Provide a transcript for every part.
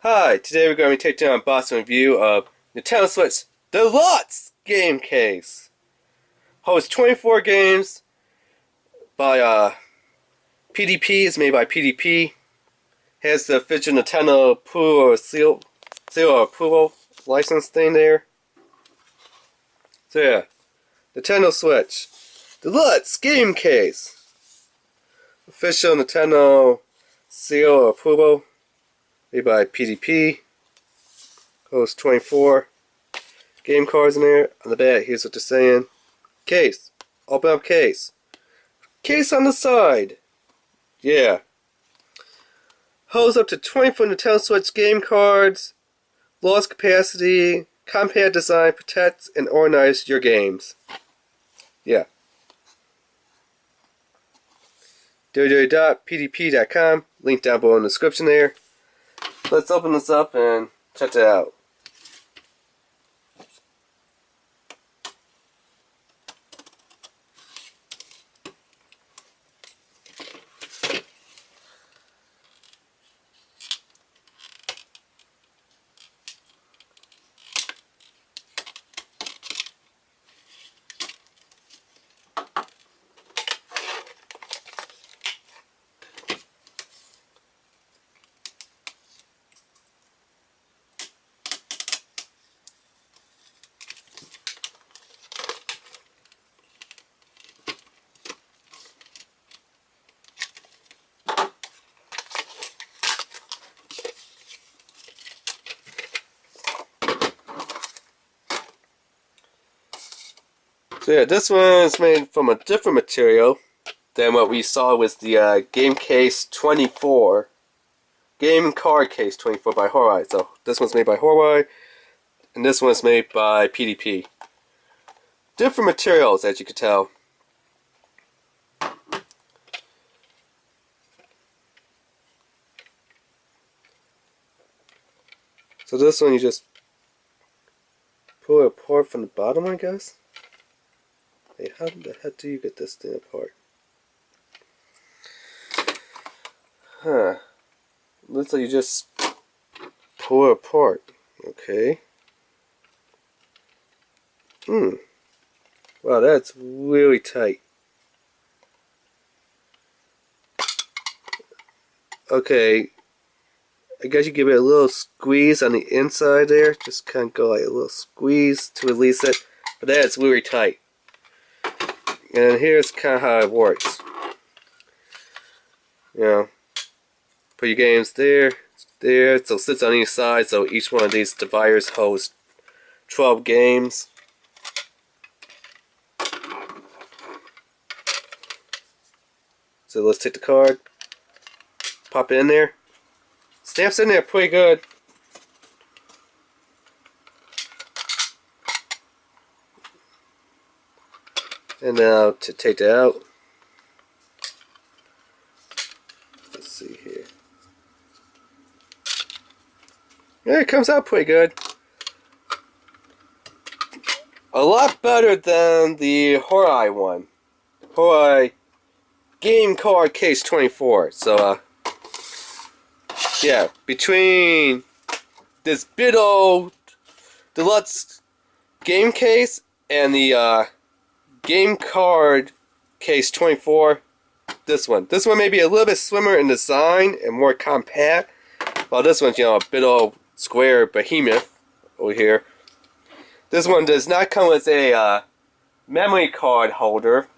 Hi, today we're going to be taking an unboxing review of Nintendo Switch Deluxe game case. Hosts 24 games by PDP. It's made by PDP. Has the official Nintendo approval seal approval license thing there. So yeah, Nintendo Switch Deluxe game case. Official Nintendo seal approval made by PDP. Hosts 24 game cards in there. On the back, here's what they're saying. Case. Open up case. Case on the side. Yeah. Holds up to 24 Nintendo Switch game cards. Lost capacity. Compact design. Protects and organizes your games. Yeah. www.pdp.com. Link down below in the description there. Let's open this up and check it out. So yeah, this one is made from a different material than what we saw with the game case 24. Game card case 24 by Horai. So this one's made by Horai, and this one's made by PDP. Different materials, as you can tell. So this one you just pull it apart from the bottom, I guess. Hey, how the heck do you get this thing apart? Huh. Looks like you just pull it apart. Okay. Wow, that's really tight. Okay. I guess you give it a little squeeze on the inside there. Just kind of go like a little squeeze to release it. But that's really tight. And here's kind of how it works. You know, put your games there, there, so it sits on each side, so each one of these dividers holds 12 games. So let's take the card, pop it in there. Stamps in there pretty good. And now to take that out. Let's see here. Yeah, it comes out pretty good. A lot better than the Horai one. Horai game card case 24. So, yeah, between this big old Deluxe game case and the game card case 24, this one may be a little bit slimmer in design and more compact, while this one's, you know, a big old square behemoth over here. This one does not come with a memory card holder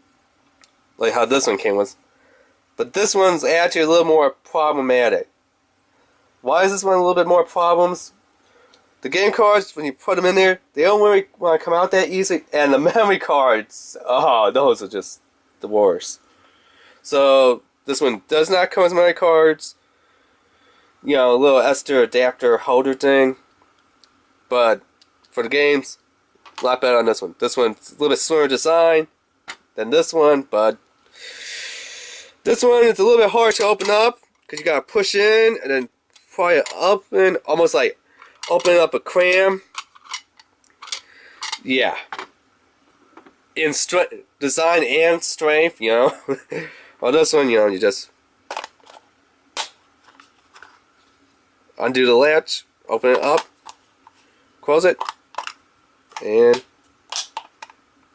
like how this one came with, but this one's actually a little more problematic. Why is this one a little bit more problems? The game cards, when you put them in there, they don't really want to come out that easy, and the memory cards, oh, those are just the worst. So this one does not come with memory cards. You know, a little Ester adapter holder thing, but for the games, a lot better on this one. This one's a little bit slimmer design than this one, but this one is a little bit hard to open up because you gotta push in and then pry it up, and almost like opening up a cram. Yeah. In design and strength, you know. Well, this one, you know, you just undo the latch, open it up, close it, and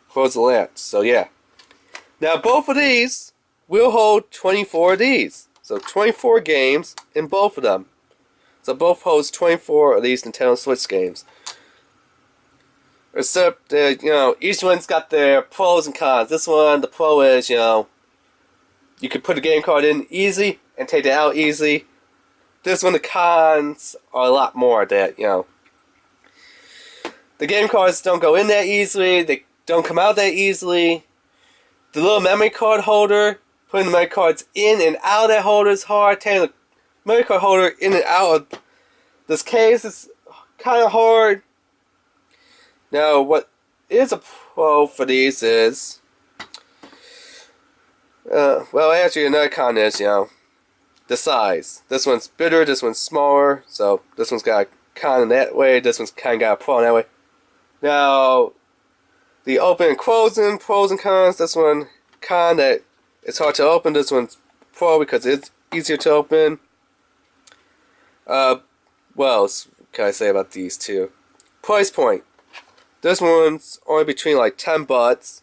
close the latch. So yeah. Now both of these will hold 24 of these. So 24 games in both of them. So both holds 24 of these Nintendo Switch games. Except that, you know, each one's got their pros and cons. This one, the pro is, you know, you can put a game card in easy and take it out easy. This one, the cons are a lot more that, you know, the game cards don't go in that easily, they don't come out that easily. The little memory card holder, putting the memory cards in and out of that holder is hard. Taking the memory card holder in and out of this case is kind of hard. Now, what is a pro for these is, well, actually, another con is, you know, the size. This one's bigger, this one's smaller, so this one's got a con in that way, this one's kind of got a pro in that way. Now, the open and closing, pros and cons, this one, con that it's hard to open, this one's pro because it's easier to open. What else can I say about these two? Price point. This one's only between like 10 bucks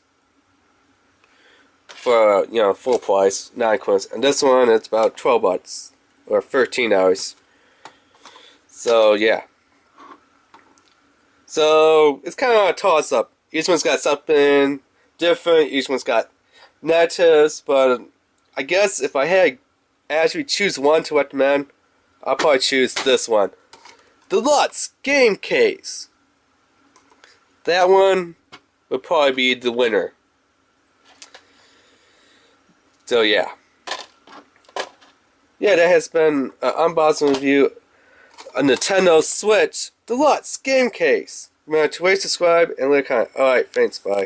for, you know, full price, 9 coins. And this one, it's about 12 bucks or $13. So, yeah. So, it's kind of a toss-up. Each one's got something different. Each one's got negatives. But I guess if I had to actually choose one to recommend, I'll probably choose this one. Deluxe Game Case. That one would probably be the winner. So yeah. Yeah, that has been an unboxing review of Nintendo Switch Deluxe Game Case. Remember to rate, subscribe, and leave a comment. Alright, thanks, bye.